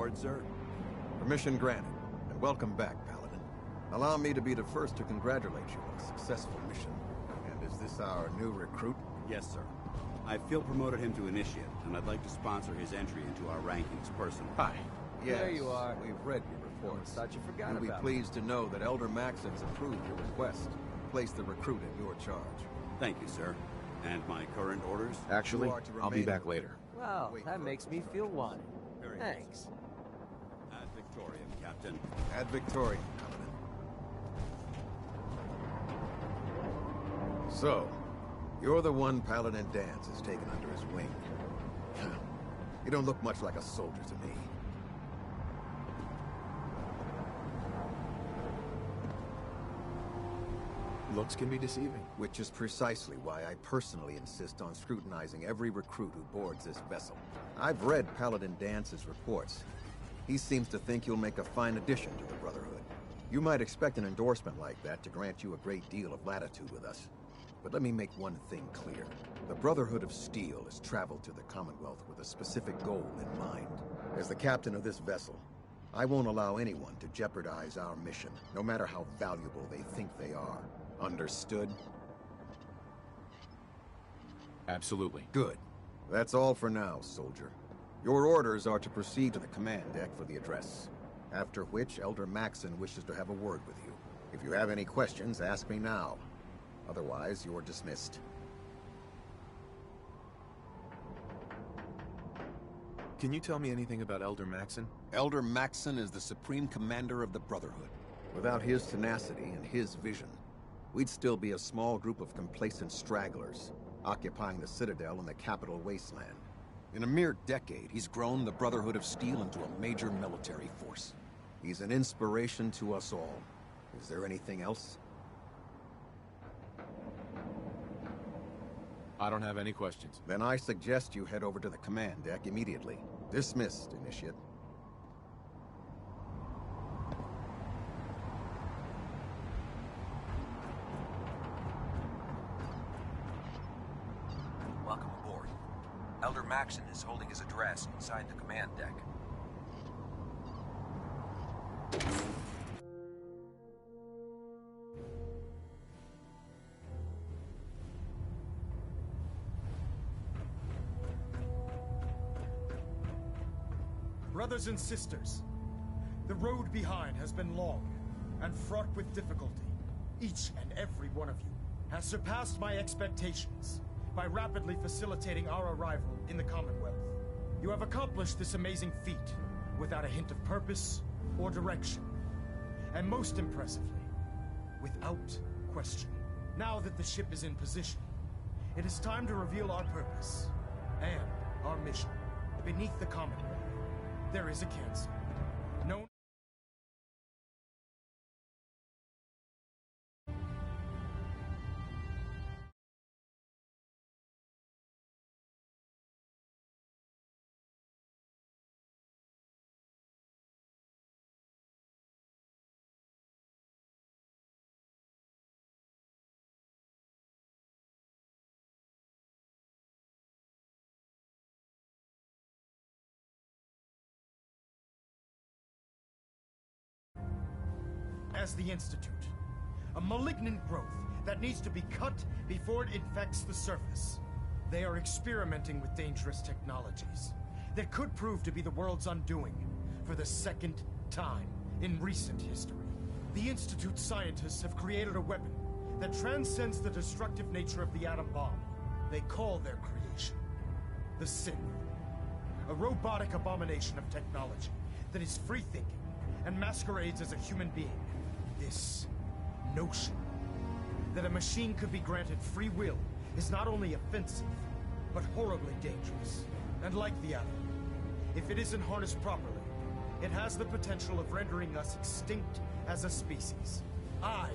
aboard, sir? Permission granted, and welcome back, Paladin. Allow me to be the first to congratulate you on a successful mission. And is this our new recruit? Yes, sir. I feel promoted him to Initiate, and I'd like to sponsor his entry into our rankings personally. Hi. Yes, There you are. We've read your reports. Thought you forgot You'll be about pleased to know that Elder Maxon's approved your request. Place the recruit in your charge. Thank you, sir. And my current orders? Actually, You are to I'll be remain back with later. Wow, Wait that for makes me orders. feel wanted. Very Thanks. Ad Victoriam, Captain. Ad Victoriam, Paladin. So, you're the one Paladin Danse has taken under his wing. You don't look much like a soldier to me. Looks can be deceiving. Which is precisely why I personally insist on scrutinizing every recruit who boards this vessel. I've read Paladin Dance's reports. He seems to think you'll make a fine addition to the Brotherhood. You might expect an endorsement like that to grant you a great deal of latitude with us. But let me make one thing clear. The Brotherhood of Steel has traveled to the Commonwealth with a specific goal in mind. As the captain of this vessel, I won't allow anyone to jeopardize our mission, no matter how valuable they think they are. Understood? Absolutely. Good. That's all for now, soldier. Your orders are to proceed to the command deck for the address. After which, Elder Maxon wishes to have a word with you. If you have any questions, ask me now. Otherwise, you're dismissed. Can you tell me anything about Elder Maxon? Elder Maxon is the Supreme Commander of the Brotherhood. Without his tenacity and his vision, we'd still be a small group of complacent stragglers, occupying the Citadel in the capital wasteland. In a mere decade, he's grown the Brotherhood of Steel into a major military force. He's an inspiration to us all. Is there anything else? I don't have any questions. Then I suggest you head over to the command deck immediately. Dismissed, Initiate. Welcome aboard. Elder Maxon is holding his address inside the command deck. Brothers and sisters, the road behind has been long and fraught with difficulty. Each and every one of you has surpassed my expectations by rapidly facilitating our arrival in the Commonwealth. You have accomplished this amazing feat without a hint of purpose or direction. And most impressively, without question. Now that the ship is in position, it is time to reveal our purpose and our mission. Beneath the Commonwealth, there is a cancer known. As the Institute, a malignant growth that needs to be cut before it infects the surface. They are experimenting with dangerous technologies that could prove to be the world's undoing for the second time in recent history. The Institute's scientists have created a weapon that transcends the destructive nature of the atom bomb. They call their creation the Synth, a robotic abomination of technology that is free-thinking and masquerades as a human being. This notion that a machine could be granted free will is not only offensive, but horribly dangerous. And like the atom, if it isn't harnessed properly, it has the potential of rendering us extinct as a species. I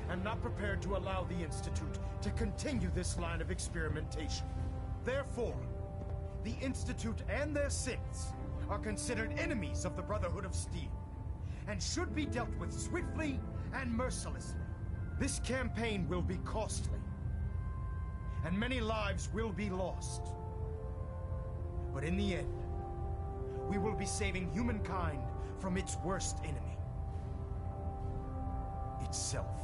am not prepared to allow the Institute to continue this line of experimentation. Therefore, the Institute and their synths are considered enemies of the Brotherhood of Steel, and should be dealt with swiftly and mercilessly. This campaign will be costly, and many lives will be lost. But in the end, we will be saving humankind from its worst enemy. Itself.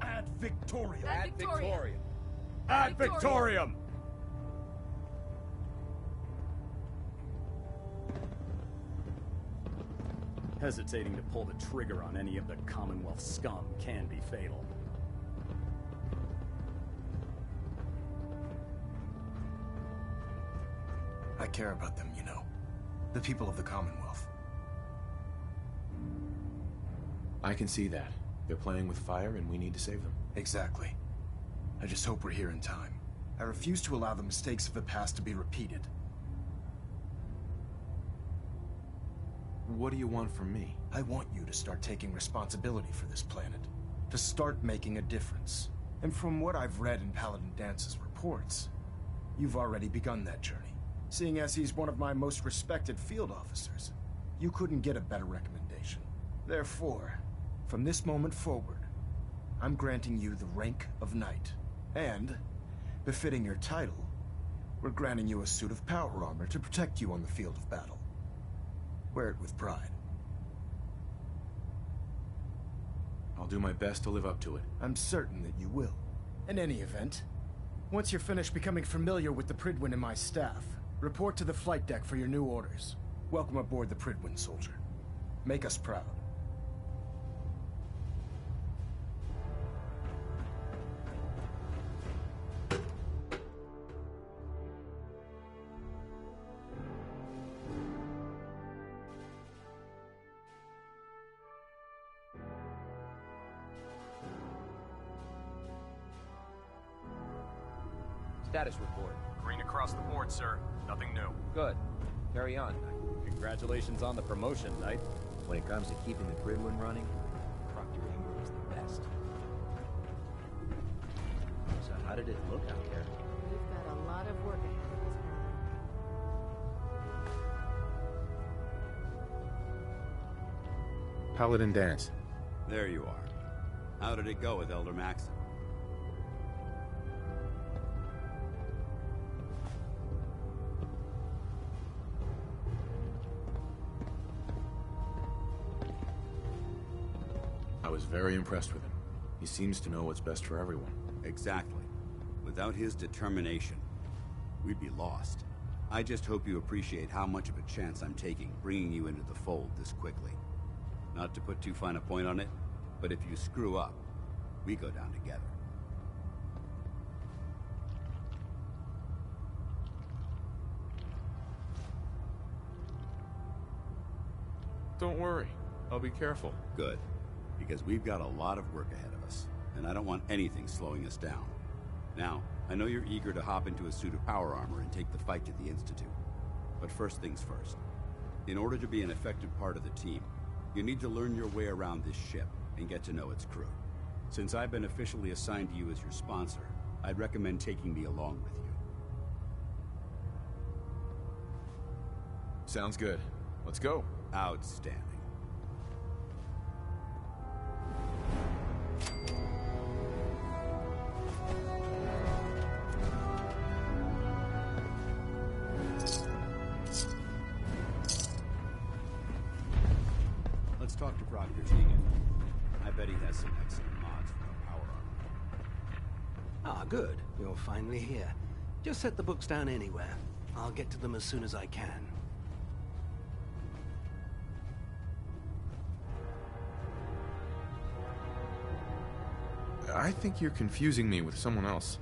Ad Victoriam. Ad Victoriam. Ad Victoriam! Hesitating to pull the trigger on any of the Commonwealth scum can be fatal. I care about them, you know. The people of the Commonwealth. I can see that. They're playing with fire and we need to save them. Exactly. I just hope we're here in time. I refuse to allow the mistakes of the past to be repeated. What do you want from me? I want you to start taking responsibility for this planet. To start making a difference. And from what I've read in Paladin Dance's reports, you've already begun that journey. Seeing as he's one of my most respected field officers, you couldn't get a better recommendation. Therefore, from this moment forward, I'm granting you the rank of Knight. And, befitting your title, we're granting you a suit of power armor to protect you on the field of battle. Wear it with pride. I'll do my best to live up to it. I'm certain that you will. In any event, once you're finished becoming familiar with the Prydwen and my staff, report to the flight deck for your new orders. Welcome aboard the Prydwen, soldier. Make us proud. Status report. Green across the board, sir. Nothing new. Good. Carry on, Knight. Congratulations on the promotion, Knight. When it comes to keeping the Prydwen running, Proctor Ingram is the best. So how did it look out there? We've got a lot of work ahead of us, Merlin. Paladin Dance. There you are. How did it go with Elder Maxon? I was very impressed with him. He seems to know what's best for everyone. Exactly. Without his determination, we'd be lost. I just hope you appreciate how much of a chance I'm taking bringing you into the fold this quickly. Not to put too fine a point on it, but if you screw up, we go down together. Don't worry. I'll be careful. Good. Because we've got a lot of work ahead of us, and I don't want anything slowing us down. Now, I know you're eager to hop into a suit of power armor and take the fight to the Institute. But first things first. In order to be an effective part of the team, you need to learn your way around this ship and get to know its crew. Since I've been officially assigned to you as your sponsor, I'd recommend taking me along with you. Sounds good. Let's go. Outstanding. Let's talk to Proctor Tegan. I bet he has some excellent mods for our power armor. Ah, good. You're finally here. Just set the books down anywhere. I'll get to them as soon as I can. I think you're confusing me with someone else.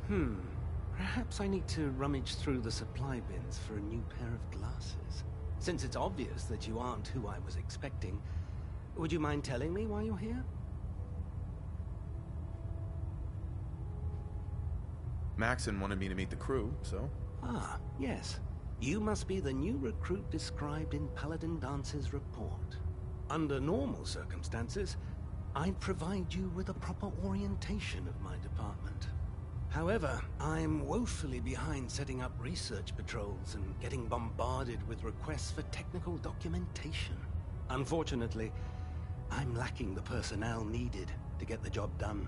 Perhaps I need to rummage through the supply bins for a new pair of glasses. Since it's obvious that you aren't who I was expecting, would you mind telling me why you're here? Maxon wanted me to meet the crew, so... Ah, yes. You must be the new recruit described in Paladin Dance's report. Under normal circumstances, I'd provide you with a proper orientation of my department. However, I'm woefully behind setting up research patrols and getting bombarded with requests for technical documentation. Unfortunately, I'm lacking the personnel needed to get the job done.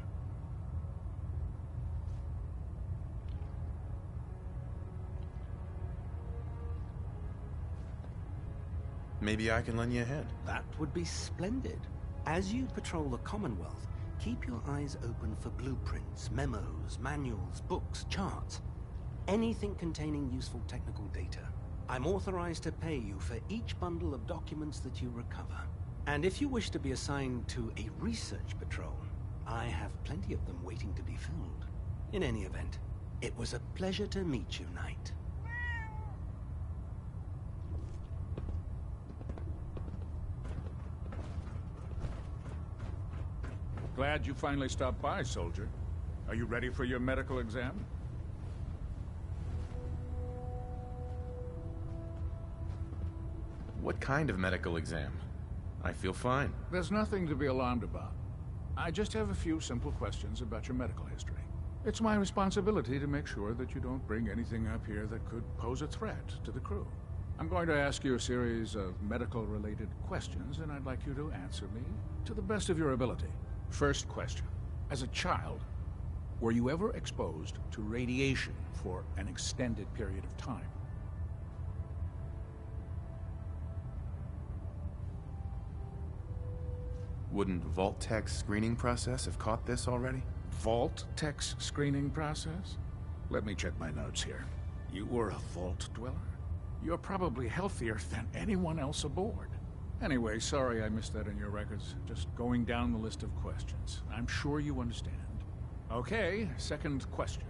Maybe I can lend you a hand. That would be splendid. As you patrol the Commonwealth, keep your eyes open for blueprints, memos, manuals, books, charts. Anything containing useful technical data. I'm authorized to pay you for each bundle of documents that you recover. And if you wish to be assigned to a research patrol, I have plenty of them waiting to be filled. In any event, it was a pleasure to meet you, Knight. Glad you finally stopped by, soldier. Are you ready for your medical exam? What kind of medical exam? I feel fine. There's nothing to be alarmed about. I just have a few simple questions about your medical history. It's my responsibility to make sure that you don't bring anything up here that could pose a threat to the crew. I'm going to ask you a series of medical-related questions, and I'd like you to answer me to the best of your ability. First question. As a child, were you ever exposed to radiation for an extended period of time? Wouldn't Vault-Tec's screening process have caught this already? Vault-Tec's screening process? Let me check my notes here. You were a Vault Dweller? You're probably healthier than anyone else aboard. Anyway, sorry I missed that in your records. Just going down the list of questions. I'm sure you understand. Okay, second question.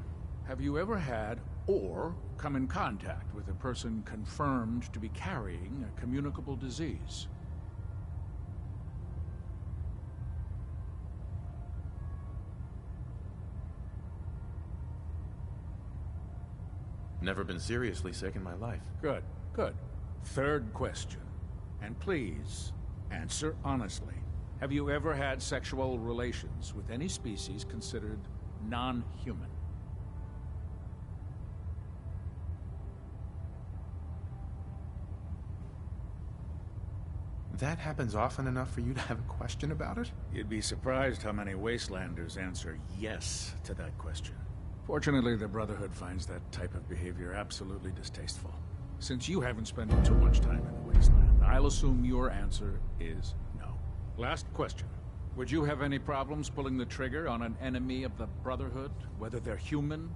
Have you ever had or come in contact with a person confirmed to be carrying a communicable disease? Never been seriously sick in my life. Good, good. Third question. And please, answer honestly. Have you ever had sexual relations with any species considered non-human? That happens often enough for you to have a question about it? You'd be surprised how many Wastelanders answer yes to that question. Fortunately, the Brotherhood finds that type of behavior absolutely distasteful. Since you haven't spent too much time in the Wasteland, I'll assume your answer is no. Last question. Would you have any problems pulling the trigger on an enemy of the Brotherhood, whether they're human?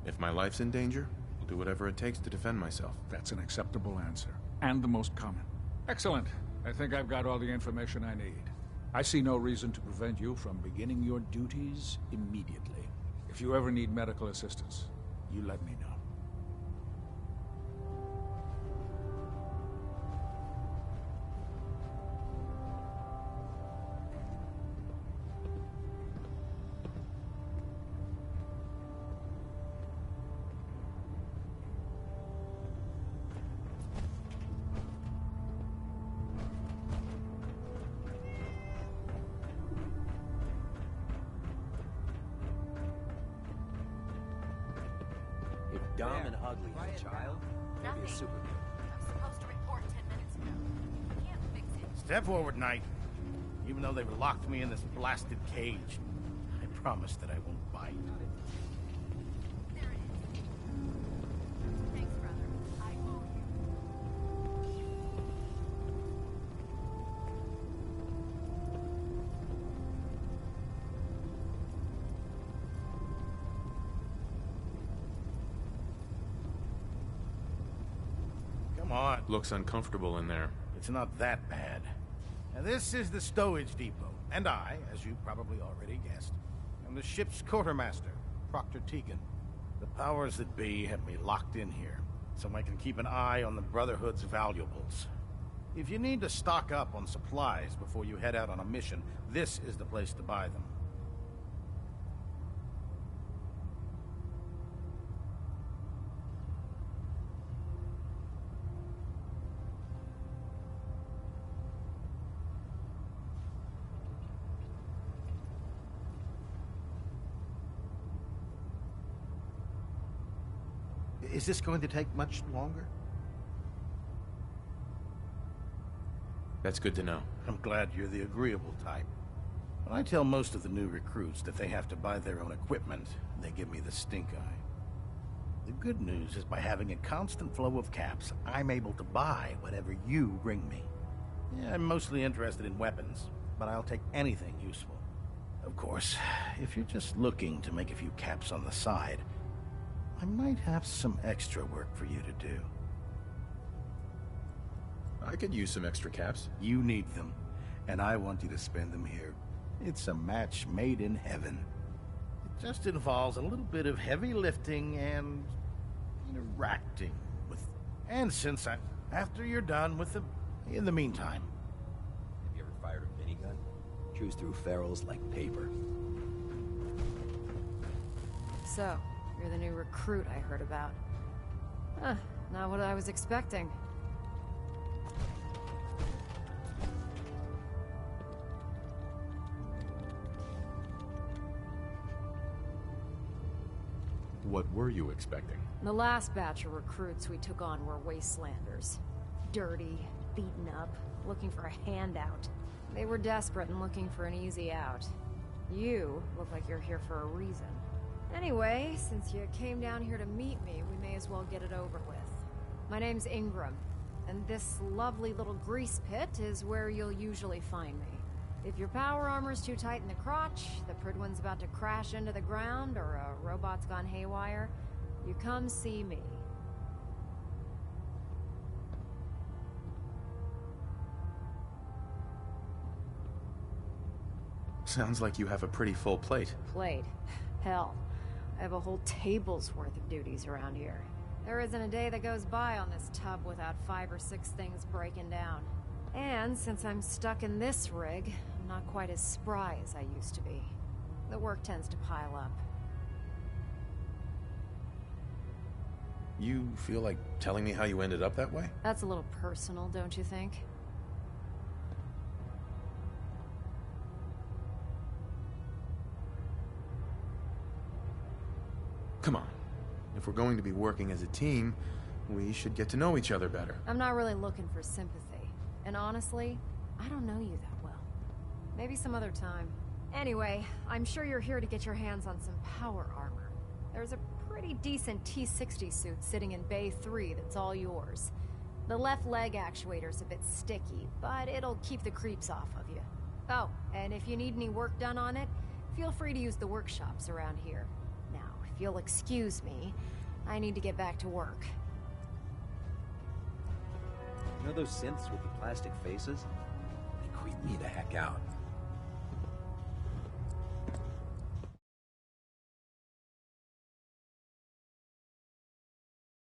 If my life's in danger, I'll do whatever it takes to defend myself. That's an acceptable answer, and the most common. Excellent. I think I've got all the information I need. I see no reason to prevent you from beginning your duties immediately. If you ever need medical assistance, you let me know. Dumb and ugly as a child. Maybe a super good. I'm supposed to report 10 minutes ago. Can't fix it. Step forward, Knight. Even though they've locked me in this blasted cage, I promise that I won't bite. There it is. Thanks, brother. I owe you. Come on. Looks uncomfortable in there. It's not that bad. Now, this is the stowage depot, and I, as you probably already guessed, am the ship's quartermaster, Proctor Tegan. The powers that be have me locked in here, so I can keep an eye on the Brotherhood's valuables. If you need to stock up on supplies before you head out on a mission, this is the place to buy them. Is this going to take much longer? That's good to know. I'm glad you're the agreeable type. When I tell most of the new recruits that they have to buy their own equipment, they give me the stink eye. The good news is by having a constant flow of caps, I'm able to buy whatever you bring me. Yeah, I'm mostly interested in weapons, but I'll take anything useful. Of course, if you're just looking to make a few caps on the side, I might have some extra work for you to do. I could use some extra caps. You need them, and I want you to spend them here. It's a match made in heaven. It just involves a little bit of heavy lifting and interacting with... And since after you're done with them, in the meantime. Have you ever fired a minigun? Chews through ferrules like paper. So, you're the new recruit I heard about. Huh, not what I was expecting. What were you expecting? The last batch of recruits we took on were wastelanders. Dirty, beaten up, looking for a handout. They were desperate and looking for an easy out. You look like you're here for a reason. Anyway, since you came down here to meet me, we may as well get it over with. My name's Ingram, and this lovely little grease pit is where you'll usually find me. If your power armor's too tight in the crotch, the Prydwen's about to crash into the ground, or a robot's gone haywire, you come see me. Sounds like you have a pretty full plate. Plate? Hell, I have a whole table's worth of duties around here. There isn't a day that goes by on this tub without 5 or 6 things breaking down. And since I'm stuck in this rig, I'm not quite as spry as I used to be. The work tends to pile up. You feel like telling me how you ended up that way? That's a little personal, don't you think? Come on. If we're going to be working as a team, we should get to know each other better. I'm not really looking for sympathy. And honestly, I don't know you that well. Maybe some other time. Anyway, I'm sure you're here to get your hands on some power armor. There's a pretty decent T-60 suit sitting in Bay 3 that's all yours. The left leg actuator's a bit sticky, but it'll keep the creeps off of you. Oh, and if you need any work done on it, feel free to use the workshops around here. Now, if you'll excuse me, I need to get back to work. You know those synths with the plastic faces? They creep me the heck out.